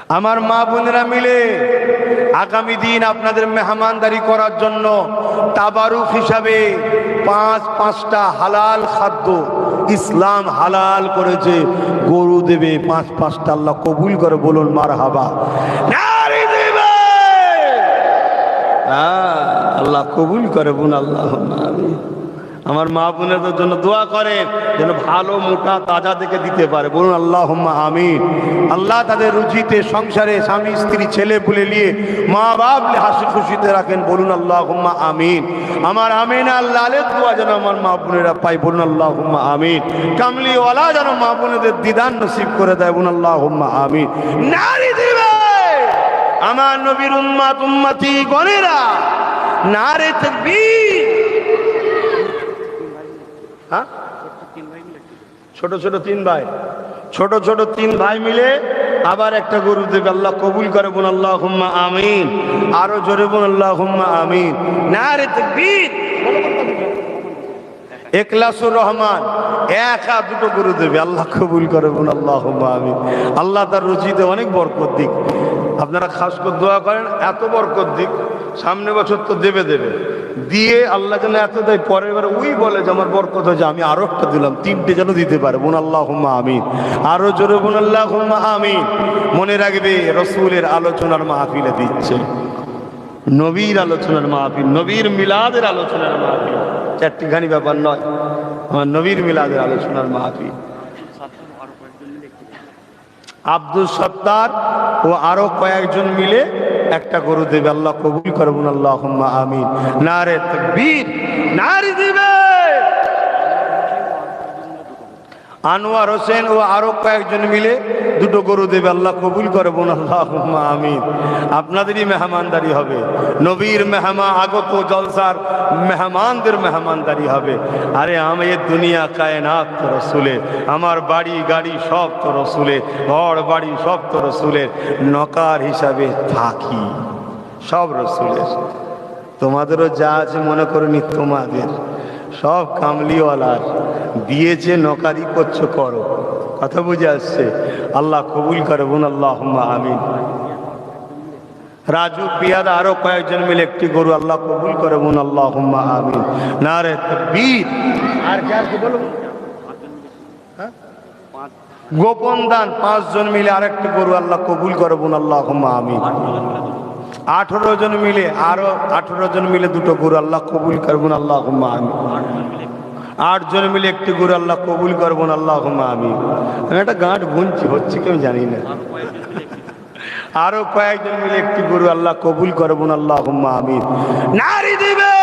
আমার মা বোনেরা মিলে আগামী দিন আপনাদের মেহমানদারি করার জন্য তাবারুক হিসাবে পাঁচটা হালাল খাদ্য ইসলাম হালাল করেছে, গরু দেবে পাঁচটা। আল্লাহ কবুল করে বলুন মারহাবা। নারী দেবে, আল্লাহ কবুল করে বোন, আল্লাহ আমিন। আমার মা বোনেদের জন্য দোয়া করেন যেন ভালো মোটা তাজা দেখে দিতে পারে, বলুন আল্লাহুম্মা আমিন। আল্লাহ তাদের রুজিতে সংসারে স্বামী স্ত্রী ছেলে পুলে নিয়ে মা বাপ হাসি খুশিতে রাখেন, বলুন আল্লাহুম্মা আমিন। আমার আমিন আল্লাহ দোয়া যেন আমার মা বোনেরা পাই, বলুন আল্লাহুম্মা আমিন। কামলিওয়ালা যেন মা বোনেদের দিদান নসিব করে দেয়, বলুন আল্লাহুম্মা আমিন। নারী দিবে আমার নবীর উম্মত উম্মতি গণেরা, নারে তাকবীর। হ্যাঁ, ছোট ছোট তিন ভাই মিলে আবার একটা গরু দেবে, আল্লাহ কবুল করে বোন, আল্লাহুম্মা আমিন। আরো জোরে বোন, আল্লাহুম্মা আমিন। নারে তাকবীর। ইখলাসুর রহমান একা দুটো গরু দেবে, আল্লাহ কবুল করে বোন, আল্লাহুম্মা আমিন। আল্লাহ তার রুজিতে অনেক বরকত দিক। আপনারা খাস করে দোয়া করেন এত বরকত দিক, সামনে বছর তো দেবে দিয়ে আল্লাহ যেন এত দেয়, পরের বার ওই বলে যে আমার বরকত হয়েছে, আমি আরো একটা দিলাম, তিনটে যেন দিতে পারে, বোন আল্লাহুম্মা আমিন। আরো জোরে বোন, আল্লাহুম্মা আমিন। মনে রাখবে রসুলের আলোচনার মাহফিলে দিচ্ছে, নবীর আলোচনার মাহফিল, নবীর মিলাদের আলোচনার মাহফিল, চারটিখানি ব্যাপার নয়, আমার নবীর মিলাদের আলোচনার মাহফিল। আব্দুল সত্তার ও আরো কয়েকজন মিলে একটা গরু দেবে, আল্লাহ কবুল করবেন, আল্লাহুম্মা আমিন। নারে তাকবীর। নারী দিবে আনোয়ার হোসেন ও আরো কয়েকজন মিলে দুটো গরু দেবে, আল্লাহ কবুল করবেন, আল্লাহুম্মা আমিন। আপনাদেরই মেহমানদারি হবে, নবীর মেহমান আগত জলসার মেহমানদের মেহমানদারি হবে। আরে আমি দুনিয়া কায়নাত তো রসুলের, আমার বাড়ি গাড়ি সব তো রসুলের, ঘর বাড়ি সব তো রসুলের, নকার হিসাবে থাকি সব রসুলের। তোমাদেরও যা আছে মনে করনি তোমাদের, সব কামলিওয়ালার, দিয়েছে নকারি করছো করো, কথা বুঝে আসছে। আল্লাহ কবুল করে বোন, আল্লাহুম্মা আমিন। রাজু পিয়াদা আরো কয়েকজন মিলে একটি গরু, আল্লাহ কবুল করে বোন, আল্লাহুম্মা আমিন। নারে তাকবীর। আর কি বলো, গোপন দান 5 জন মিলে আরেকটি গরু, আল্লাহ কবুল করে বোন, আল্লাহুম্মা আমিন। 18 জন মিলে আরো 18 জন মিলে দুটো গরু, আল্লাহ কবুল করবেন, আল্লাহুম্মা আমিন। 8 জন মিলে একটি গরু, আল্লাহ কবুল করবেন, আল্লাহুম্মা আমিন। আমি একটা গাঁট গুনছি, হচ্ছে কি আমি জানি না। আরো কয়েকজন মিলে একটি গরু, আল্লাহ কবুল করবেন, আল্লাহুম্মা আমিন। নারী দিবে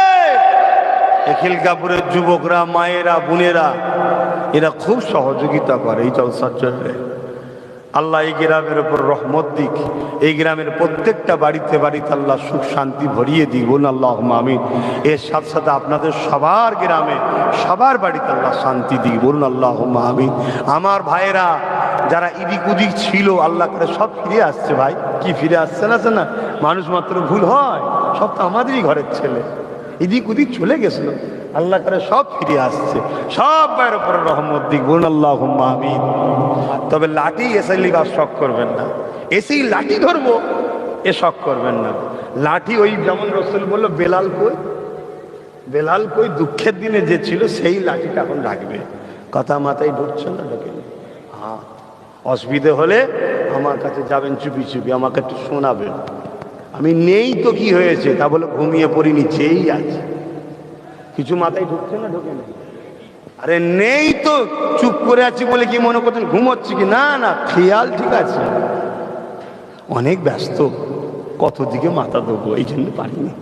খিলকাপুরের যুবকরা, মায়েরা, বোনেরা, এরা খুব সহযোগিতা করে এই জলসার জন্য। আল্লাহ এই গ্রামের উপর রহমত দিক, এই গ্রামের প্রত্যেকটা বাড়িতে বাড়িতে আল্লাহ সুখ শান্তি ভরিয়ে দিক, বলুন আল্লাহুম্মা আমিন। এর সাথে সাথে আপনাদের সবার গ্রামে সবার বাড়িতে আল্লাহ শান্তি দিক, বলুন আল্লাহুম্মা আমিন। আমার ভাইয়েরা যারা ইদিক উদিক ছিল, আল্লাহ করে সব ফিরে আসছে। ভাই কি ফিরে আসছে না? মানুষ মাত্র ভুল হয়, সব তো আমাদেরই ঘরের ছেলে, এদিক ওদিক চলে গেছিল, আল্লাহ করে সব ফিরে আসছে, সব ভাইয়ের উপরে রহমত দিক, বলুন আল্লাহুম্মা আমিন। তবে লাঠি এসে লিবার শখ করবেন না, এসেই লাঠি ধরবো এ শখ করবেন না। লাঠি ওই যেমন রসুল বললো বেলাল কই দুঃখের দিনে যে ছিল সেই লাঠিটা এখন রাখবে। কথা মাথায় ঢুকছে না? ঢুকে হ্যাঁ, অসুবিধে হলে আমার কাছে যাবেন, চুপি চুপি আমাকে একটু শোনাবেন। আমি নেই তো কি হয়েছে, তা বলে ঘুমিয়ে পড়িনি, যেই আছে। কিছু মাথায় ঢুকছে না? ঢোকে না? আরে নেই তো, চুপ করে আছি বলে কি মনে করছেন ঘুমোচ্ছি কি? না, খেয়াল ঠিক আছে, অনেক ব্যস্ত, কত দিকে মাথা দেবো, এই জন্য পারিনি।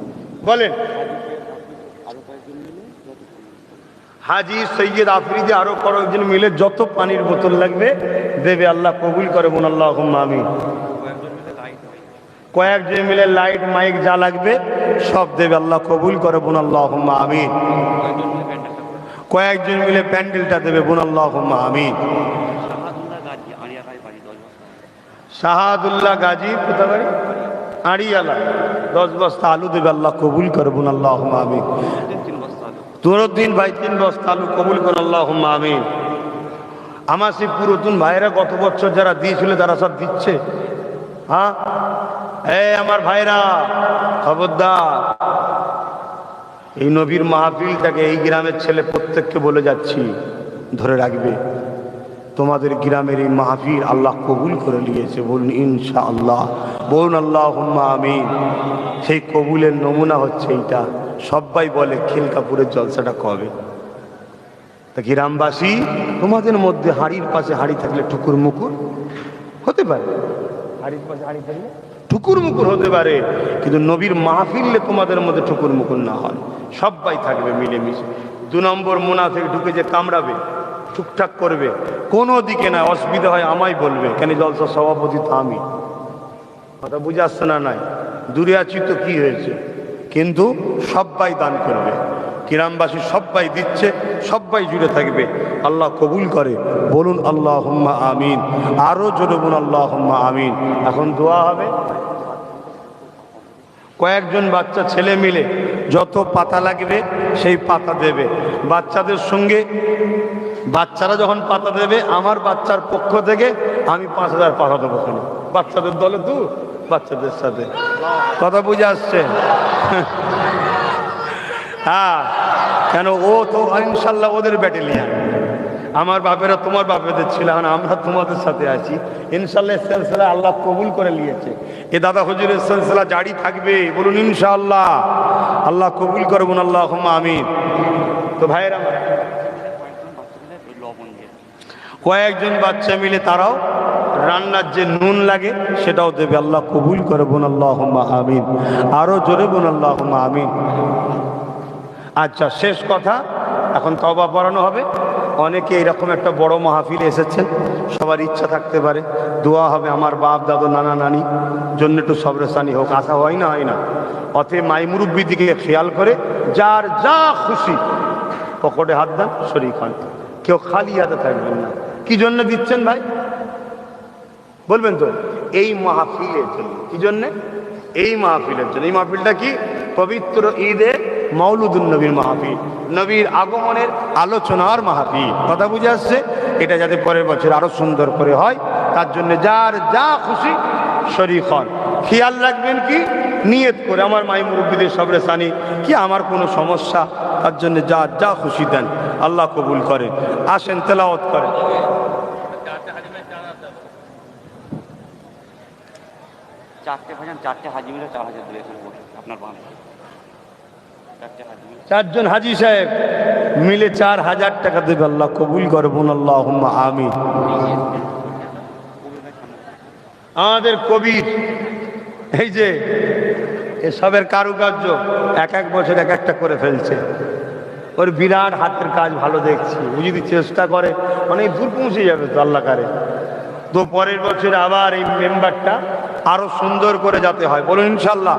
বলেন হাজি সৈয়দ আফ্রিদি আরো কয়েকজন মিলে যত পানির বোতল লাগবে দেবে, আল্লাহ কবুল করে বোন, আল্লাহুম্মা আমিন। কয়েকজন মিলে লাইট মাইক যা লাগবে সব দেবে, আল্লাহ কবুল করে বোন, আল্লাহুম্মা আমিন। কয়েকজন মিলে প্যান্ডেলটা দেবে, বোন, আল্লাহুম্মা আমিন। শাহাদুল্লাহ গাজী কোথা বাড়ি? আড়িয়ালা, 10 বস্তা আলু দেবে, আল্লাহ কবুল করে বোন, আল্লাহুম্মা আমিন। তুরুদ্দিন ভাই 3 বস্তা আলু কবুল করে, আল্লাহুম্মা আমিন। আমার সেই পুরাতন ভাইয়েরা গত বছর যারা দিয়েছিল তারা সব দিচ্ছে, হ্যাঁ, এই আমার ভাইরা খবরদার, এই নবীর মাহফিলটাকে এই গ্রামের ছেলে প্রত্যেককে বলে যাচ্ছি, ধরে রাখবে। তোমাদের গ্রামের এই মাহফিল আল্লাহ কবুল করে নিয়েছে, বলুন ইনশাআল্লাহ, বলুন আল্লাহুম্মা আমিন। সেই কবুলের নমুনা হচ্ছে এইটা। সবাই বলে খিলকাপুরের জলসাটা কবে? তা গ্রামবাসী, তোমাদের মধ্যে হাড়ির পাশে হাড়ি থাকলে টুকুর মুকুর হতে পারে, হাড়ির পাশে হাড়ি থাকলে টুকুর মুকুর হতে পারে, কিন্তু নবীর মাহফিলে তোমাদের মধ্যে টুকুর মুকুর না হয়, সবাই থাকবে মিলেমিশে। 2 নম্বর মুনাফিক ঢুকে যে কামড়াবে, টুকটাক করবে, কোনো দিকে না, অসুবিধা হয় আমায় বলবে, কেন জলসার সভাপতি তো আমি। কথা বুঝে আসছে না? নাই, দূরে আছি তো কি হয়েছে, কিন্তু সবাই দান করবে, গ্রামবাসী সবাই দিচ্ছে, সবাই জুড়ে থাকবে। আল্লাহ কবুল করে, বলুন আল্লাহুম্মা আমিন। আরো জোরে বলুন আল্লাহুম্মা আমিন। এখন দোয়া হবে। কয়েকজন বাচ্চা ছেলে মিলে যত পাতা লাগবে সেই পাতা দেবে বাচ্চাদের সঙ্গে। বাচ্চারা যখন পাতা দেবে, আমার বাচ্চার পক্ষ থেকে আমি 5000 পাতা দেবো। বাচ্চাদের দলে তো বাচ্চাদের সাথে, কথা বুঝে আসছে? হ্যাঁ, কেন ও তো ইনশাল্লাহ ওদের ব্যাটালিয়ান, আমার বাপেরা তোমার বাপেদের ছিল, এখন আমরা তোমাদের সাথে আছি ইনশাল্লাহ। সিলসিলা আল্লাহ কবুল করে নিয়েছে, এ দাদা হুজুরের সিলসিলা জারি থাকবে, বলুন ইনশাআল্লাহ। আল্লাহ কবুল করবেন, আল্লাহুম্মা আমিন। তো ভাইয়েরা, কয়েকজন বাচ্চা মিলে তারাও রান্নার যে নুন লাগে সেটাও দেবে, আল্লাহ কবুল করবেন, আল্লাহুম্মা আমিন। আরো জোরে বলুন আল্লাহুম্মা আমিন। আচ্ছা, শেষ কথা, এখন তওবা পড়ানো হবে। অনেকে এরকম একটা বড় মাহফিলে এসেছেন, সবার ইচ্ছা থাকতে পারে দোয়া হবে আমার বাপ দাদু নানা নানি জন্য একটু সবরেসানি হোক, আশা হয় না, হয় না। অতএব মাই মুরব্বী দিকে খেয়াল করে যার যা খুশি পকেটে হাত দেন, শরীক হন, কেউ খালি হাতে থাকবেন না। কি জন্য দিচ্ছেন ভাই বলবেন তো? এই মাহফিলের জন্য। কি জন্যে? এই মাহফিলের জন্য। এই মাহফিলটা কি? পবিত্র ঈদে মৌলুদুন নবীর মাহফিল, নবীর আগমনের আলোচনার মাহফিল। কথা বুঝে আসছে? এটা যাতে পরের বছর আরো সুন্দর করে হয়, তার জন্য যার যা খুশি শরীক হন। খেয়াল রাখবেন কি নিয়ত করে, আমার মাই মুরব্বীদের সবরেসানি কি আমার কোনো সমস্যা, তার জন্য যার যা খুশি দেন, আল্লাহ কবুল করে। আসেন তেলাওয়াত করে। চারটে ভাজান, 4টে হাজি মিলে 4000 দিলে আপনার বাংলা। 4জন হাজি সাহেব মিলে 4000 টাকা দেবে, আল্লাহ কবুল করবেন, আল্লাহুম্মা আমিন। আমাদের কবির এই যে এসবের কারুকার্য এক এক বছর এক একটা করে ফেলছে, ওর বিরাট হাতের কাজ ভালো দেখছি। ও যদি চেষ্টা করে অনেক দূর পৌঁছে যাবে তো আল্লাহ কারে। তো পরের বছর আবার এই মেম্বারটা আরো সুন্দর করে যাতে হয়, বলুন ইনশাল্লাহ।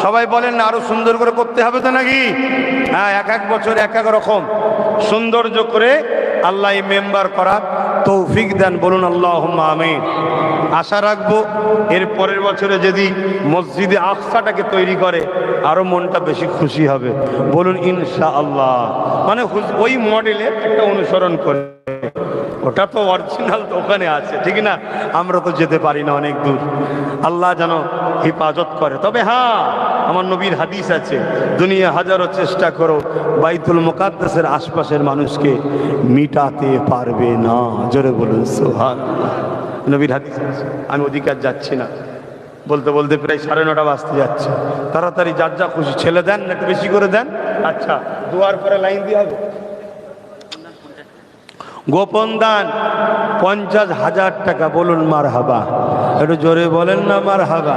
সবাই বলেন না আরো সুন্দর করে করতে হবে তো নাকি? হ্যাঁ, এক এক বছর এক এক রকম সৌন্দর্য করে আল্লাহ এই মেম্বার করার তৌফিক দেন, বলুন আল্লাহুম্মা আমিন। আশা রাখবো এর পরের বছরে যদি মসজিদে আকসাটাকে তৈরি করে আরো মনটা বেশি খুশি হবে, বলুন ইনশাআল্লাহ। মানে ওই মডেলে একটা অনুসরণ করে, ওটা তো অরিজিনাল তো ওখানে আছে, ঠিক না? আমরা তো যেতে পারি না অনেক দূর, আল্লাহ যেন হেফাজত করে। তবে হ্যাঁ, আমার নবীর হাদিস আছে, দুনিয়া হাজারো চেষ্টা করো বাইতুল মুকাদ্দাসের আশপাশের মানুষকে মিটাতে পারবে না। জোরে বলুন সুবহানাল্লাহ। নবীর হাদিস আছে। আমি অধিকার যাচ্ছি না, বলতে বলতে প্রায় 9:30 বাজতে যাচ্ছে। তাড়াতাড়ি যার যা খুশি, ছেলে দেন না একটু বেশি করে দেন। আচ্ছা, দুয়ার পরে লাইন দিয়ে হবে। গোপন দান 50,000 টাকা, বলুন মারহাবা। একটু জোরে বলেন না মারহাবা।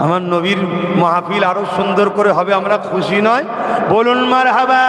আমার নবীর মাহফিল আরো সুন্দর করে হবে, আমরা খুশি নয়? বলুন মারহাবা।